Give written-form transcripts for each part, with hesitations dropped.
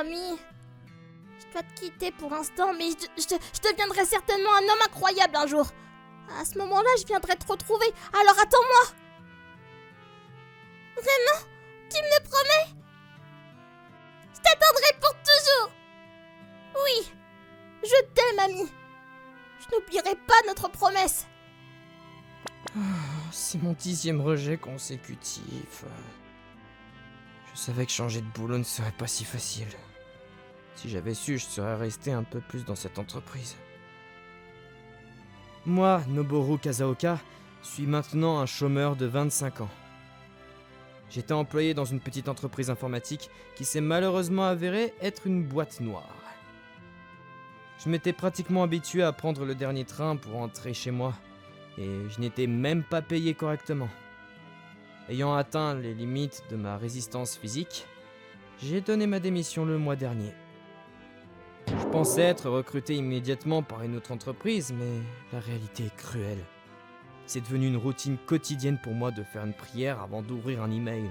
Ami. Je dois te quitter pour l'instant, mais je deviendrai certainement un homme incroyable un jour. À ce moment-là, je viendrai te retrouver, alors attends-moi. Vraiment? Tu me le promets? Je t'attendrai pour toujours. Oui, je t'aime, Ami. Je n'oublierai pas notre promesse. C'est mon 10e rejet consécutif. Je savais que changer de boulot ne serait pas si facile. Si j'avais su, je serais resté un peu plus dans cette entreprise. Moi, Noboru Kazaoka, suis maintenant un chômeur de 25 ans. J'étais employé dans une petite entreprise informatique qui s'est malheureusement avérée être une boîte noire. Je m'étais pratiquement habitué à prendre le dernier train pour rentrer chez moi, et je n'étais même pas payé correctement. Ayant atteint les limites de ma résistance physique, j'ai donné ma démission le mois dernier. Je pensais être recruté immédiatement par une autre entreprise, mais la réalité est cruelle. C'est devenu une routine quotidienne pour moi de faire une prière avant d'ouvrir un email.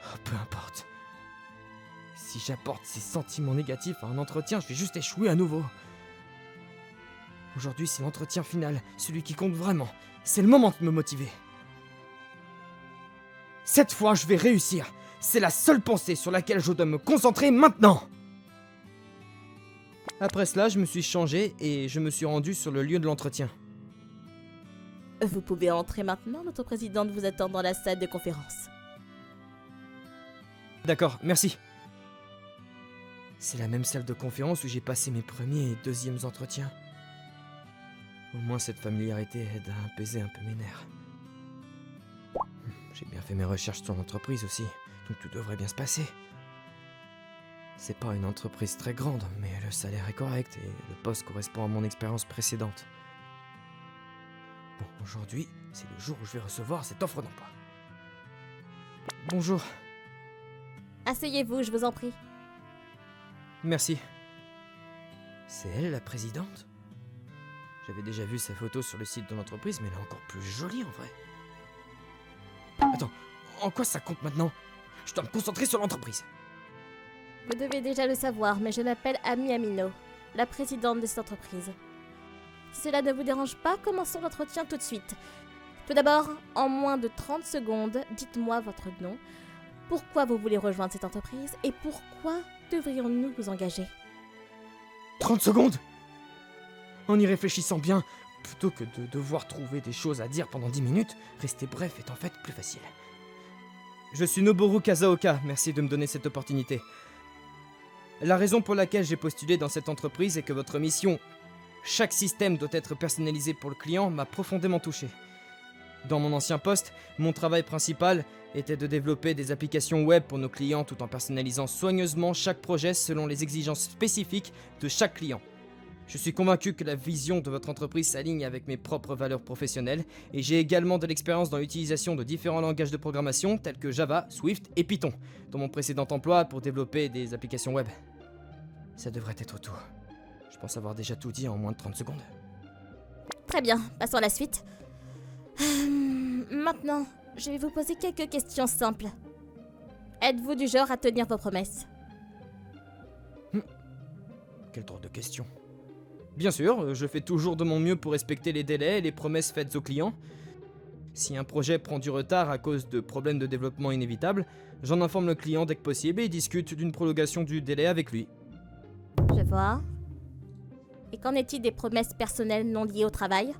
Oh, peu importe. Si j'apporte ces sentiments négatifs à un entretien, je vais juste échouer à nouveau. Aujourd'hui, c'est l'entretien final, celui qui compte vraiment. C'est le moment de me motiver. Cette fois, je vais réussir. C'est la seule pensée sur laquelle je dois me concentrer maintenant. Après cela, je me suis changé et je me suis rendu sur le lieu de l'entretien. Vous pouvez entrer maintenant, notre présidente vous attend dans la salle de conférence. D'accord, merci. C'est la même salle de conférence où j'ai passé mes premiers et deuxièmes entretiens. Au moins cette familiarité aide à apaiser un peu mes nerfs. J'ai bien fait mes recherches sur l'entreprise aussi, donc tout devrait bien se passer. C'est pas une entreprise très grande, mais le salaire est correct et le poste correspond à mon expérience précédente. Bon, aujourd'hui, c'est le jour où je vais recevoir cette offre d'emploi. Bonjour. Asseyez-vous, je vous en prie. Merci. C'est elle, la présidente? J'avais déjà vu sa photo sur le site de l'entreprise, mais elle est encore plus jolie en vrai. Attends, en quoi ça compte maintenant? Je dois me concentrer sur l'entreprise. Vous devez déjà le savoir, mais je m'appelle Ami Amino, la présidente de cette entreprise. Si cela ne vous dérange pas, commençons l'entretien tout de suite. Tout d'abord, en moins de 30 secondes, dites-moi votre nom, pourquoi vous voulez rejoindre cette entreprise et pourquoi devrions-nous vous engager? 30 secondes? En y réfléchissant bien, plutôt que de devoir trouver des choses à dire pendant 10 minutes, rester bref est en fait plus facile. Je suis Noboru Kazaoka, merci de me donner cette opportunité. La raison pour laquelle j'ai postulé dans cette entreprise est que votre mission, chaque système doit être personnalisé pour le client, m'a profondément touché. Dans mon ancien poste, mon travail principal était de développer des applications web pour nos clients tout en personnalisant soigneusement chaque projet selon les exigences spécifiques de chaque client. Je suis convaincu que la vision de votre entreprise s'aligne avec mes propres valeurs professionnelles et j'ai également de l'expérience dans l'utilisation de différents langages de programmation tels que Java, Swift et Python dans mon précédent emploi pour développer des applications web. Ça devrait être tout. Je pense avoir déjà tout dit en moins de 30 secondes. Très bien, passons à la suite. Maintenant, je vais vous poser quelques questions simples. Êtes-vous du genre à tenir vos promesses? Quelle drôle de question. Bien sûr, je fais toujours de mon mieux pour respecter les délais et les promesses faites aux clients. Si un projet prend du retard à cause de problèmes de développement inévitables, j'en informe le client dès que possible et discute d'une prolongation du délai avec lui. Je vois. Et qu'en est-il des promesses personnelles non liées au travail?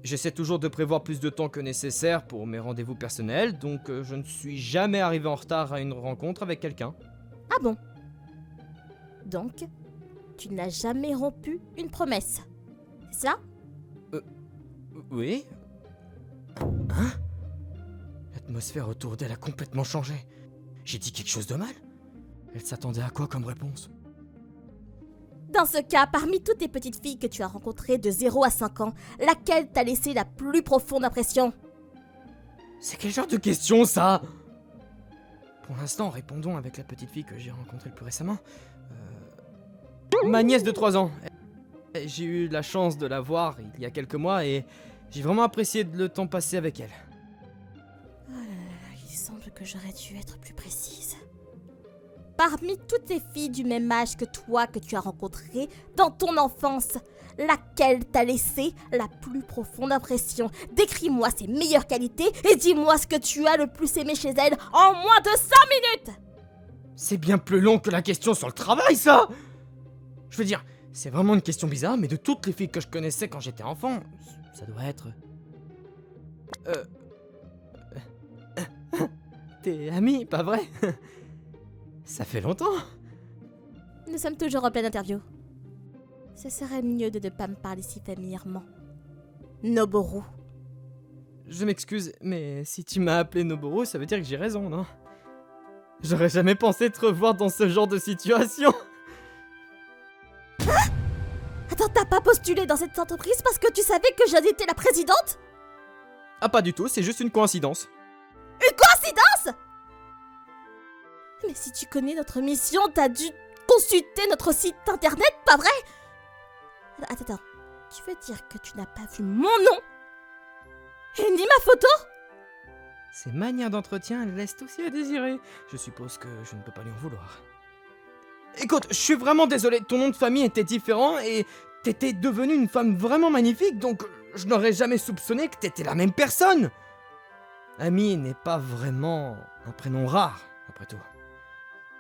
J'essaie toujours de prévoir plus de temps que nécessaire pour mes rendez-vous personnels, donc je ne suis jamais arrivé en retard à une rencontre avec quelqu'un. Ah bon? Donc, tu n'as jamais rompu une promesse, c'est ça? Oui. Hein? L'atmosphère autour d'elle a complètement changé. J'ai dit quelque chose de mal? Elle s'attendait à quoi comme réponse? Dans ce cas, parmi toutes les petites filles que tu as rencontrées de 0 à 5 ans, laquelle t'a laissé la plus profonde impression? C'est quel genre de question, ça? Pour l'instant, répondons avec la petite fille que j'ai rencontrée le plus récemment. Ma nièce de 3 ans. J'ai eu la chance de la voir il y a quelques mois et j'ai vraiment apprécié le temps passé avec elle. Oh là là, il semble que j'aurais dû être plus précise. parmi toutes les filles du même âge que toi que tu as rencontrées dans ton enfance, laquelle t'a laissé la plus profonde impression? Décris-moi ses meilleures qualités et dis-moi ce que tu as le plus aimé chez elle en moins de 5 minutes! C'est bien plus long que la question sur le travail, ça! Je veux dire, c'est vraiment une question bizarre, mais de toutes les filles que je connaissais quand j'étais enfant, ça doit être... T'es ami, pas vrai? Ça fait longtemps. Nous sommes toujours en pleine interview. Ce serait mieux de ne pas me parler si familièrement. Noboru. Je m'excuse, mais si tu m'as appelé Noboru, ça veut dire que j'ai raison, non? J'aurais jamais pensé te revoir dans ce genre de situation. Attends, t'as pas postulé dans cette entreprise parce que tu savais que j'en étais la présidente? Ah, pas du tout, c'est juste une coïncidence. Une coïncidence? Mais si tu connais notre mission, t'as dû consulter notre site internet, pas vrai? Attends, tu veux dire que tu n'as pas vu mon nom? Et ni ma photo? Ces manières d'entretien laissent aussi à désirer. Je suppose que je ne peux pas lui en vouloir. Écoute, je suis vraiment désolé, ton nom de famille était différent et t'étais devenue une femme vraiment magnifique, donc je n'aurais jamais soupçonné que t'étais la même personne. Ami n'est pas vraiment un prénom rare, après tout.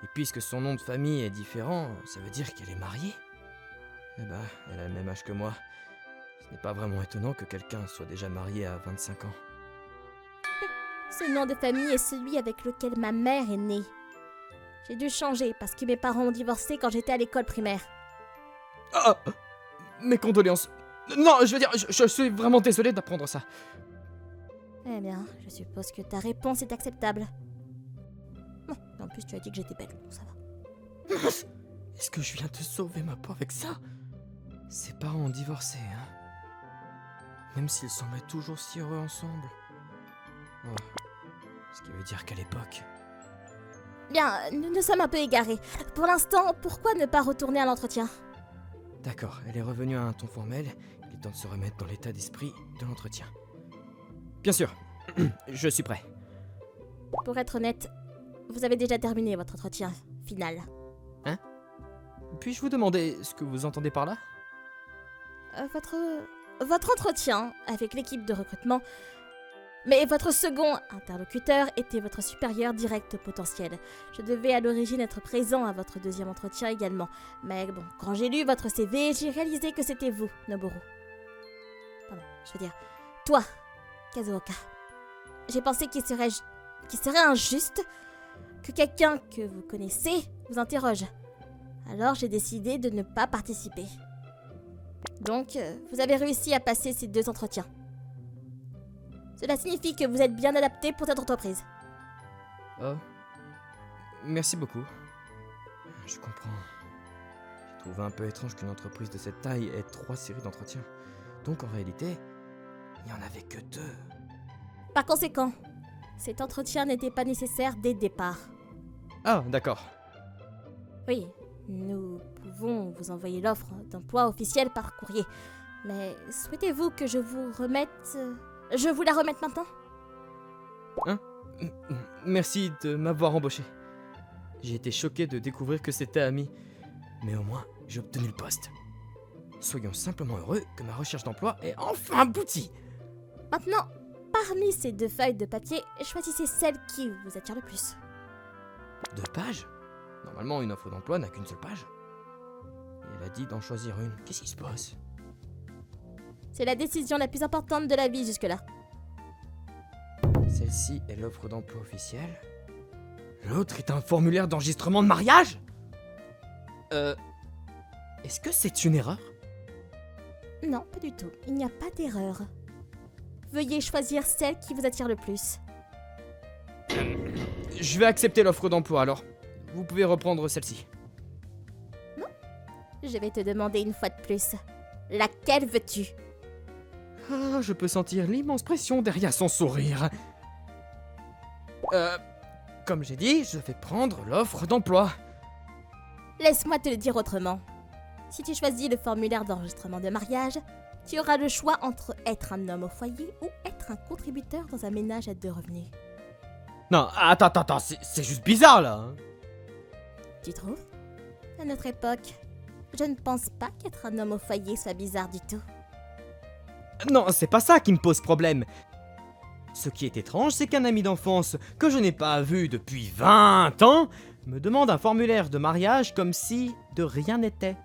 Et puisque son nom de famille est différent, ça veut dire qu'elle est mariée. Eh ben, elle a le même âge que moi. Ce n'est pas vraiment étonnant que quelqu'un soit déjà marié à 25 ans. Ce nom de famille est celui avec lequel ma mère est née. J'ai dû changer parce que mes parents ont divorcé quand j'étais à l'école primaire. Ah! Mes condoléances. Non, je veux dire, je suis vraiment désolé d'apprendre ça. Eh bien, je suppose que ta réponse est acceptable. Bon, en plus tu as dit que j'étais belle, donc ça va. Est-ce que je viens de sauver ma peau avec ça? Ses parents ont divorcé, hein? Même s'ils semblaient toujours si heureux ensemble. Oh. Ce qui veut dire qu'à l'époque... Bien, nous sommes un peu égarés. Pour l'instant, pourquoi ne pas retourner à l'entretien? D'accord, elle est revenue à un ton formel. Il est temps de se remettre dans l'état d'esprit de l'entretien. Bien sûr, je suis prêt. Pour être honnête, vous avez déjà terminé votre entretien final. Hein? Puis-je vous demander ce que vous entendez par là? Votre entretien avec l'équipe de recrutement, mais votre second interlocuteur était votre supérieur direct potentiel. Je devais à l'origine être présent à votre deuxième entretien également. Mais bon, quand j'ai lu votre CV, j'ai réalisé que c'était vous, Noboru. Pardon, je veux dire, toi, Kazuoka. J'ai pensé qu'il serait injuste que quelqu'un que vous connaissez vous interroge. Alors j'ai décidé de ne pas participer. Donc, vous avez réussi à passer ces 2 entretiens. Cela signifie que vous êtes bien adapté pour cette entreprise. Oh. Merci beaucoup. Je comprends. J'ai trouvé un peu étrange qu'une entreprise de cette taille ait 3 séries d'entretiens. Donc en réalité, il n'y en avait que 2. Par conséquent, cet entretien n'était pas nécessaire dès le départ. Ah, d'accord. Oui, nous pouvons vous envoyer l'offre d'emploi officielle par courrier. Mais souhaitez-vous que je vous la remette maintenant? Hein? Merci de m'avoir embauché. J'ai été choqué de découvrir que c'était Ami. Mais au moins, j'ai obtenu le poste. Soyons simplement heureux que ma recherche d'emploi ait enfin abouti. Maintenant, parmi ces 2 feuilles de papier, choisissez celle qui vous attire le plus. 2 pages? Normalement, une offre d'emploi n'a qu'une seule page. Et elle a dit d'en choisir une. Qu'est-ce qui se passe? C'est la décision la plus importante de la vie jusque-là. Celle-ci est l'offre d'emploi officielle. L'autre est un formulaire d'enregistrement de mariage? Est-ce que c'est une erreur? Non, pas du tout. Il n'y a pas d'erreur. Veuillez choisir celle qui vous attire le plus. Je vais accepter l'offre d'emploi alors. Vous pouvez reprendre celle-ci. Non. Je vais te demander une fois de plus. Laquelle veux-tu? Ah, je peux sentir l'immense pression derrière son sourire. Comme j'ai dit, je vais prendre l'offre d'emploi. Laisse-moi te le dire autrement. Si tu choisis le formulaire d'enregistrement de mariage, tu auras le choix entre être un homme au foyer ou être un contributeur dans un ménage à 2 revenus. Non, attends, c'est juste bizarre là. Tu trouves? À notre époque, je ne pense pas qu'être un homme au foyer soit bizarre du tout. Non, c'est pas ça qui me pose problème. Ce qui est étrange, c'est qu'un ami d'enfance que je n'ai pas vu depuis 20 ans me demande un formulaire de mariage comme si de rien n'était.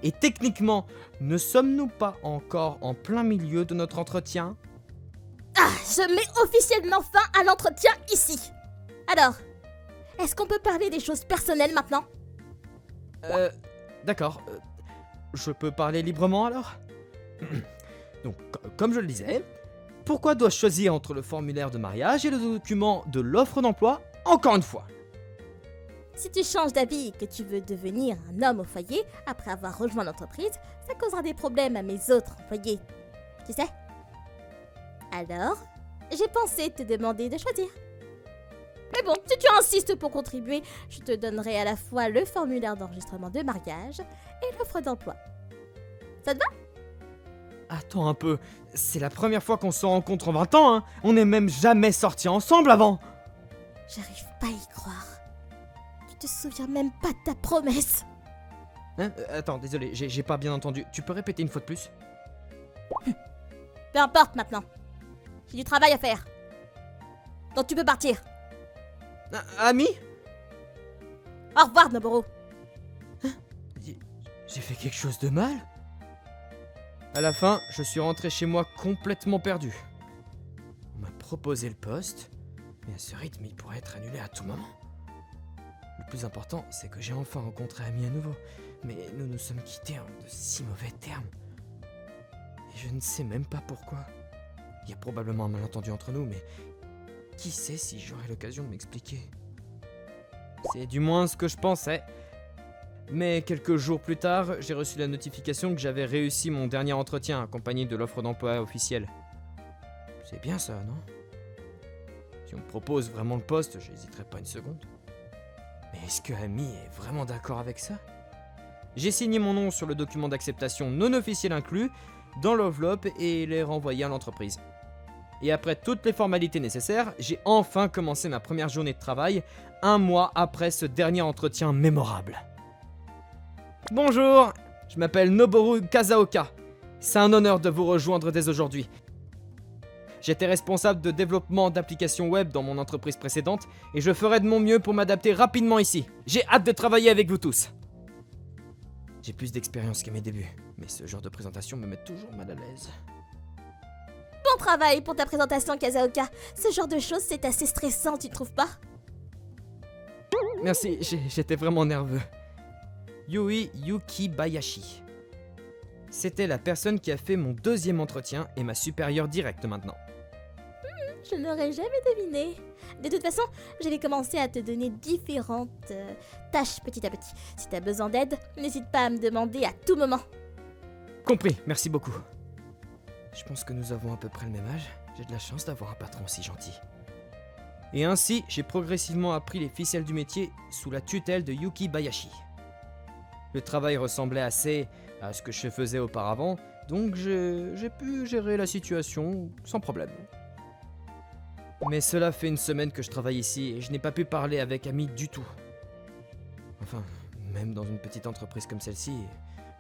Et techniquement, ne sommes-nous pas encore en plein milieu de notre entretien? Ah, je mets officiellement fin à l'entretien ici. Alors, est-ce qu'on peut parler des choses personnelles maintenant? D'accord. Je peux parler librement alors? Donc, comme je le disais, pourquoi dois-je choisir entre le formulaire de mariage et le document de l'offre d'emploi encore une fois? Si tu changes d'avis et que tu veux devenir un homme au foyer après avoir rejoint l'entreprise, ça causera des problèmes à mes autres employés. Tu sais? Alors, j'ai pensé te demander de choisir. Mais bon, si tu insistes pour contribuer, je te donnerai à la fois le formulaire d'enregistrement de mariage et l'offre d'emploi. Ça te va? Attends un peu, c'est la première fois qu'on se rencontre en 20 ans, hein. On n'est même jamais sortis ensemble avant. J'arrive pas à y croire. Tu te souviens même pas de ta promesse. Hein? Attends, désolé, j'ai pas bien entendu. Tu peux répéter une fois de plus? Peu importe maintenant. J'ai du travail à faire. Donc tu peux partir. Ami? Au revoir, Noboru. J'ai fait quelque chose de mal? À la fin, je suis rentré chez moi complètement perdu. On m'a proposé le poste, mais à ce rythme, il pourrait être annulé à tout moment. Le plus important, c'est que j'ai enfin rencontré Ami à nouveau, mais nous nous sommes quittés en de si mauvais termes. Et je ne sais même pas pourquoi. Il y a probablement un malentendu entre nous, mais qui sait si j'aurai l'occasion de m'expliquer? C'est du moins ce que je pensais. Mais quelques jours plus tard, j'ai reçu la notification que j'avais réussi mon dernier entretien accompagné de l'offre d'emploi officielle. C'est bien ça, non? Si on me propose vraiment le poste, j'hésiterai pas une seconde. Mais est-ce que Ami est vraiment d'accord avec ça? J'ai signé mon nom sur le document d'acceptation non officiel inclus, dans l'enveloppe et l'ai renvoyé à l'entreprise. Et après toutes les formalités nécessaires, j'ai enfin commencé ma première journée de travail, un mois après ce dernier entretien mémorable. Bonjour, je m'appelle Noboru Kazaoka. C'est un honneur de vous rejoindre dès aujourd'hui. J'étais responsable de développement d'applications web dans mon entreprise précédente et je ferai de mon mieux pour m'adapter rapidement ici. J'ai hâte de travailler avec vous tous. J'ai plus d'expérience qu'à mes débuts, mais ce genre de présentation me met toujours mal à l'aise. Bon travail pour ta présentation, Kazaoka. Ce genre de choses, c'est assez stressant, tu trouves pas? Merci, j'étais vraiment nerveux. Yui Yukibayashi. C'était la personne qui a fait mon deuxième entretien et ma supérieure directe maintenant. Je n'aurais jamais deviné. De toute façon, je vais commencer à te donner différentes tâches petit à petit. Si t'as besoin d'aide, n'hésite pas à me demander à tout moment. Compris, merci beaucoup. Je pense que nous avons à peu près le même âge. J'ai de la chance d'avoir un patron si gentil. Et ainsi, j'ai progressivement appris les ficelles du métier sous la tutelle de Yuki Bayashi. Le travail ressemblait assez à ce que je faisais auparavant, donc j'ai pu gérer la situation sans problème. Mais cela fait une semaine que je travaille ici et je n'ai pas pu parler avec Ami du tout. Enfin, même dans une petite entreprise comme celle-ci,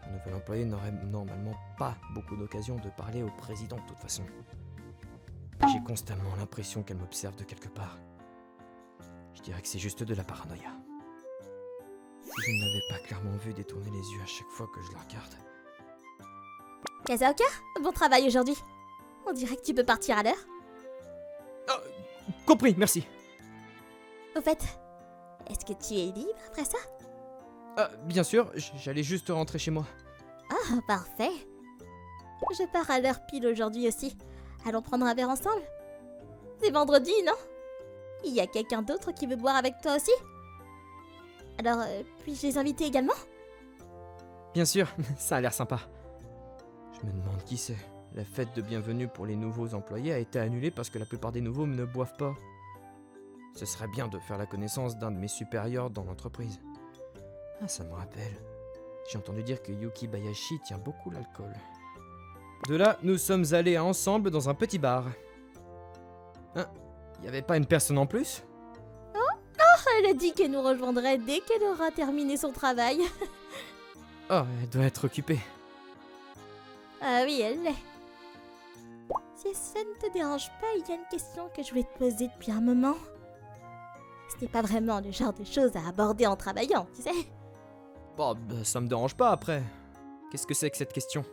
un nouvel employé n'aurait normalement pas beaucoup d'occasions de parler au président de toute façon. J'ai constamment l'impression qu'elle m'observe de quelque part. Je dirais que c'est juste de la paranoïa. Si je ne l'avais pas clairement vu détourner les yeux à chaque fois que je la regarde. Kazaoka, bon travail aujourd'hui. On dirait que tu peux partir à l'heure. Compris, merci. Au fait, est-ce que tu es libre après ça? Bien sûr, j'allais juste rentrer chez moi. Ah, parfait. Je pars à l'heure pile aujourd'hui aussi. Allons prendre un verre ensemble? C'est vendredi, non? Il y a quelqu'un d'autre qui veut boire avec toi aussi? Alors, puis-je les inviter également? Bien sûr, ça a l'air sympa. Je me demande qui c'est. La fête de bienvenue pour les nouveaux employés a été annulée parce que la plupart des nouveaux ne boivent pas. Ce serait bien de faire la connaissance d'un de mes supérieurs dans l'entreprise. Ah, ça me rappelle. J'ai entendu dire que Yuki Bayashi tient beaucoup l'alcool. De là, nous sommes allés ensemble dans un petit bar. Hein? Y avait pas une personne en plus? Elle a dit qu'elle nous rejoindrait dès qu'elle aura terminé son travail. Oh, elle doit être occupée. Ah oui, elle l'est. Si ça ne te dérange pas, il y a une question que je voulais te poser depuis un moment. Ce n'est pas vraiment le genre de choses à aborder en travaillant, tu sais. Bon, bah, ça me dérange pas après. Qu'est-ce que c'est que cette question?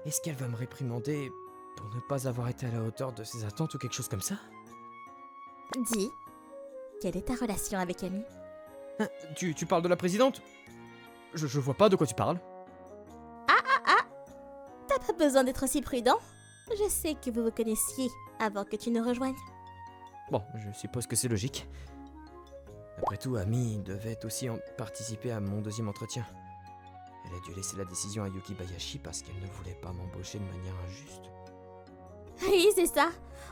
Est-ce qu'elle va me réprimander pour ne pas avoir été à la hauteur de ses attentes ou quelque chose comme ça? Dis, quelle est ta relation avec Amy? Hein, tu parles de la présidente? Je vois pas de quoi tu parles. T'as pas besoin d'être aussi prudent. Je sais que vous vous connaissiez avant que tu nous rejoignes. Bon, je suppose que c'est logique. Après tout, Amy devait aussi participer à mon deuxième entretien. Elle a dû laisser la décision à Yuki Bayashi parce qu'elle ne voulait pas m'embaucher de manière injuste. Oui, c'est ça.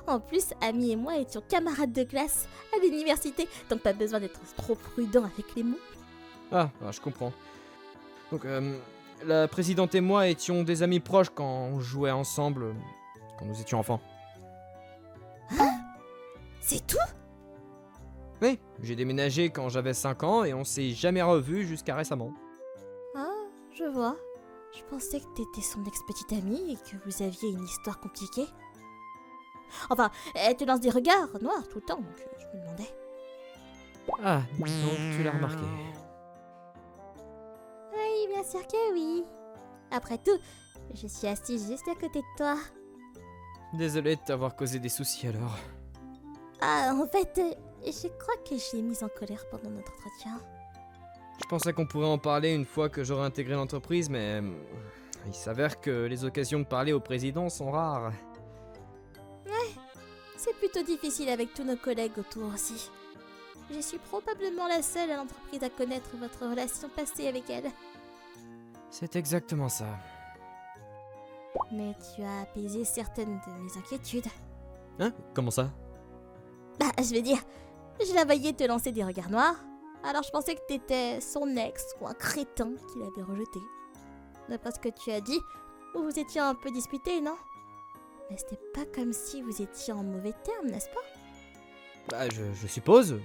En plus, Amy et moi étions camarades de classe à l'université, donc pas besoin d'être trop prudent avec les mots. Ah, je comprends. Donc, la présidente et moi étions des amis proches quand on jouait ensemble, quand nous étions enfants. C'est tout? Oui, j'ai déménagé quand j'avais 5 ans et on s'est jamais revus jusqu'à récemment. Ah, je vois. Je pensais que t'étais son ex-petite amie et que vous aviez une histoire compliquée. Enfin, elle te lance des regards noirs tout le temps, donc je me demandais. Ah, donc tu l'as remarqué. Oui, bien sûr que oui. Après tout, je suis assise juste à côté de toi. Désolé de t'avoir causé des soucis alors. Ah, en fait, je crois que je l'ai mise en colère pendant notre entretien. Je pensais qu'on pourrait en parler une fois que j'aurai intégré l'entreprise, mais il s'avère que les occasions de parler au président sont rares. C'est plutôt difficile avec tous nos collègues autour aussi. Je suis probablement la seule à l'entreprise à connaître votre relation passée avec elle. C'est exactement ça. Mais tu as apaisé certaines de mes inquiétudes. Hein? Comment ça? Bah, je veux dire, je la voyais te lancer des regards noirs, alors je pensais que t'étais son ex ou un crétin qui l'avait rejeté. D'après ce que tu as dit, vous vous étiez un peu disputés, non? Mais c'était pas comme si vous étiez en mauvais termes, n'est-ce pas? Bah, je suppose.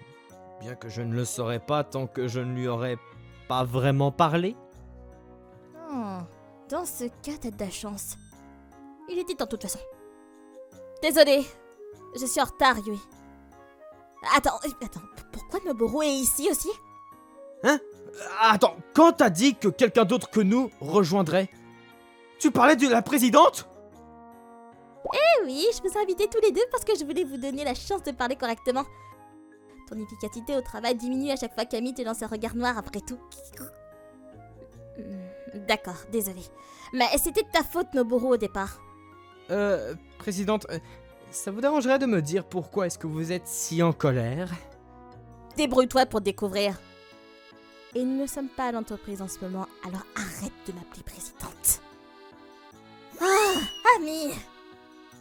Bien que je ne le saurais pas tant que je ne lui aurais pas vraiment parlé. Dans ce cas, t'as de la chance. Il était en toute façon. Désolée, je suis en retard, Yui. Attends, pourquoi Noboru est ici aussi? Hein? Attends, quand t'as dit que quelqu'un d'autre que nous rejoindrait? Tu parlais de la présidente? Eh oui, je vous ai invités tous les deux parce que je voulais vous donner la chance de parler correctement. Ton efficacité au travail diminue à chaque fois qu'Amy te lance un regard noir après tout. D'accord, désolé. Mais c'était de ta faute, Noboru, au départ. Présidente, ça vous dérangerait de me dire pourquoi est-ce que vous êtes si en colère? Débrouille-toi pour découvrir. Et nous ne sommes pas à l'entreprise en ce moment, alors arrête de m'appeler présidente. Ah, Amy!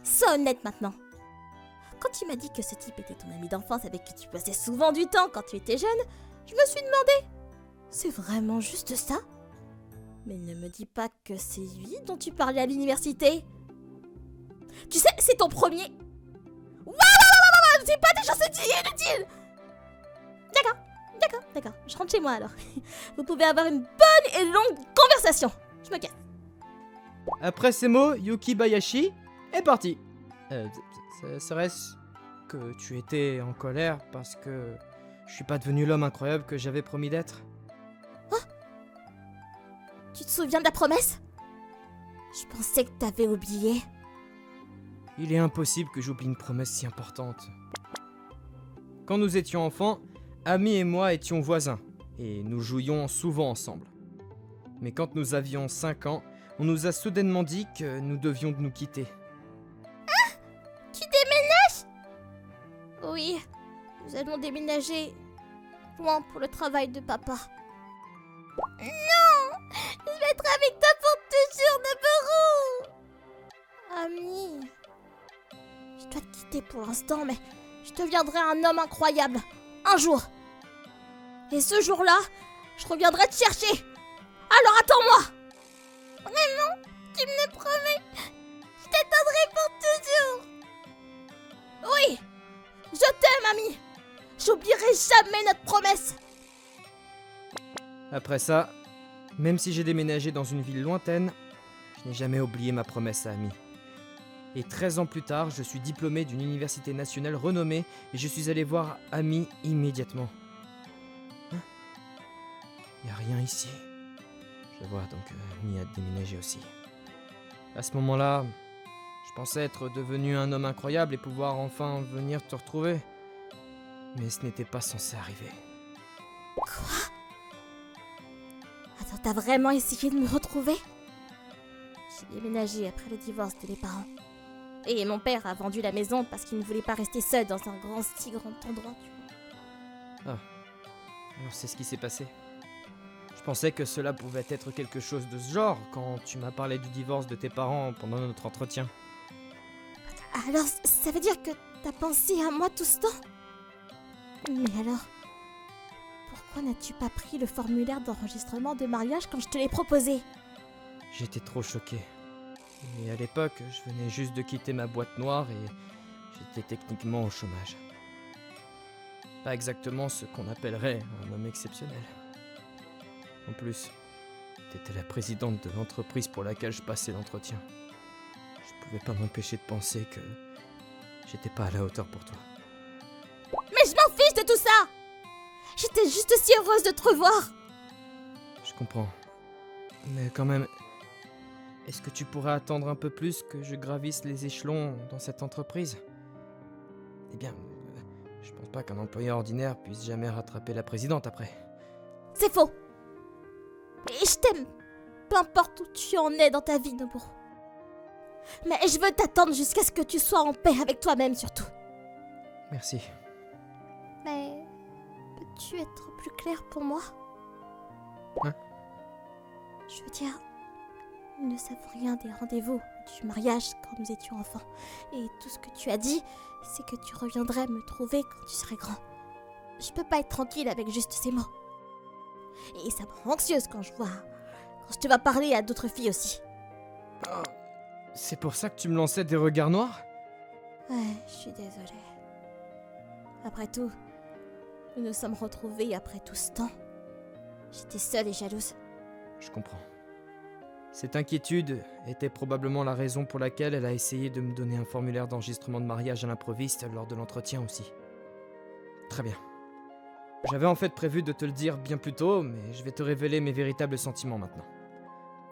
Sois honnête maintenant. Quand tu m'as dit que ce type était ton ami d'enfance avec qui tu passais souvent du temps quand tu étais jeune, je me suis demandé, c'est vraiment juste ça? Mais ne me dis pas que c'est lui dont tu parlais à l'université. Tu sais, c'est ton premier... Waouh, c'est pas des choses inutiles. D'accord, je rentre chez moi alors. Vous pouvez avoir une bonne et longue conversation. Je me casse. Après ces mots, Yuki Bayashi est parti. Serait-ce que tu étais en colère parce que je suis pas devenu l'homme incroyable que j'avais promis d'être? Tu te souviens de la promesse? Je pensais que t'avais oublié. Il est impossible que j'oublie une promesse si importante. Quand nous étions enfants, Amy et moi étions voisins, et nous jouions souvent ensemble. Mais quand nous avions 5 ans, on nous a soudainement dit que nous devions nous quitter. Tu déménages? Oui, nous allons déménager loin pour le travail de papa. Non! Je vais être avec toi pour toujours, Noboru! Ami, je dois te quitter pour l'instant, mais je deviendrai un homme incroyable, un jour. Et ce jour-là, je reviendrai te chercher. Alors attends-moi! Vraiment? Tu me le promets? Je t'attendrai pour toujours! Oui! Je t'aime, ami! Je j'oublierai jamais notre promesse. Après ça, même si j'ai déménagé dans une ville lointaine, je n'ai jamais oublié ma promesse à Amy. Et 13 ans plus tard, je suis diplômé d'une université nationale renommée et je suis allé voir Amy immédiatement. Hein? Y a rien ici. Je vois, donc Amy a déménagé aussi. À ce moment-là, je pensais être devenu un homme incroyable et pouvoir enfin venir te retrouver. Mais ce n'était pas censé arriver. Quoi? Attends, t'as vraiment essayé de me retrouver? J'ai déménagé après le divorce de mes parents. Et mon père a vendu la maison parce qu'il ne voulait pas rester seul dans un si grand endroit, tu vois. Alors c'est ce qui s'est passé. Je pensais que cela pouvait être quelque chose de ce genre quand tu m'as parlé du divorce de tes parents pendant notre entretien. Alors, ça veut dire que t'as pensé à moi tout ce temps? Mais alors, pourquoi n'as-tu pas pris le formulaire d'enregistrement de mariage quand je te l'ai proposé? J'étais trop choqué. Et à l'époque, je venais juste de quitter ma boîte noire et j'étais techniquement au chômage. Pas exactement ce qu'on appellerait un homme exceptionnel. En plus, t'étais la présidente de l'entreprise pour laquelle je passais l'entretien. Je pouvais pas m'empêcher de penser que j'étais pas à la hauteur pour toi. Mais je m'en fiche de tout ça! J'étais juste si heureuse de te revoir! Je comprends. Mais quand même, est-ce que tu pourrais attendre un peu plus que je gravisse les échelons dans cette entreprise? Eh bien, je pense pas qu'un employé ordinaire puisse jamais rattraper la présidente après. C'est faux! Et je t'aime, peu importe où tu en es dans ta vie, Noboru. Mais je veux t'attendre jusqu'à ce que tu sois en paix avec toi-même surtout. Merci. Mais peux-tu être plus clair pour moi? Hein? Je veux dire, nous ne savons rien des rendez-vous du mariage quand nous étions enfants. Et tout ce que tu as dit, c'est que tu reviendrais me trouver quand tu serais grand. Je peux pas être tranquille avec juste ces mots. Et ça me rend anxieuse quand je te vois parler à d'autres filles aussi. Oh, c'est pour ça que tu me lançais des regards noirs? Ouais, je suis désolée. Après tout, nous nous sommes retrouvés après tout ce temps. J'étais seule et jalouse. Je comprends. Cette inquiétude était probablement la raison pour laquelle elle a essayé de me donner un formulaire d'enregistrement de mariage à l'improviste lors de l'entretien aussi. Très bien. J'avais en fait prévu de te le dire bien plus tôt, mais je vais te révéler mes véritables sentiments maintenant.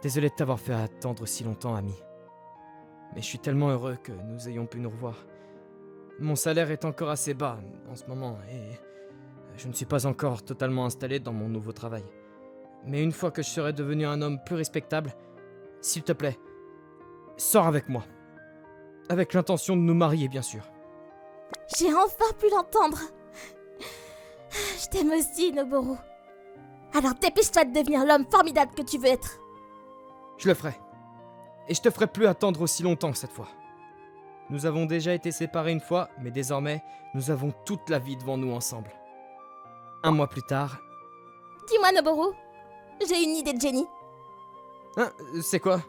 Désolé de t'avoir fait attendre si longtemps, ami. Mais je suis tellement heureux que nous ayons pu nous revoir. Mon salaire est encore assez bas en ce moment et je ne suis pas encore totalement installé dans mon nouveau travail. Mais une fois que je serai devenu un homme plus respectable, s'il te plaît, sors avec moi. Avec l'intention de nous marier, bien sûr. J'ai enfin pu l'entendre. Je t'aime aussi, Noboru. Alors dépêche-toi de devenir l'homme formidable que tu veux être. Je le ferai. Et je te ferai plus attendre aussi longtemps cette fois. Nous avons déjà été séparés une fois, mais désormais, nous avons toute la vie devant nous ensemble. 1 mois plus tard... Dis-moi, Noboru, j'ai une idée de génie. Hein, c'est quoi?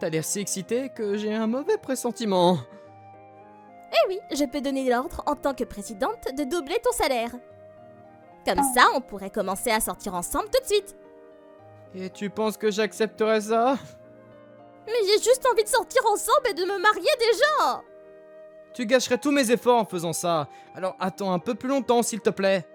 T'as l'air si excité que j'ai un mauvais pressentiment. Eh oui, je peux donner l'ordre en tant que présidente de doubler ton salaire. Comme ça, on pourrait commencer à sortir ensemble tout de suite. Et tu penses que j'accepterais ça? Mais j'ai juste envie de sortir ensemble et de me marier déjà. Tu gâcherais tous mes efforts en faisant ça. Alors attends un peu plus longtemps, s'il te plaît.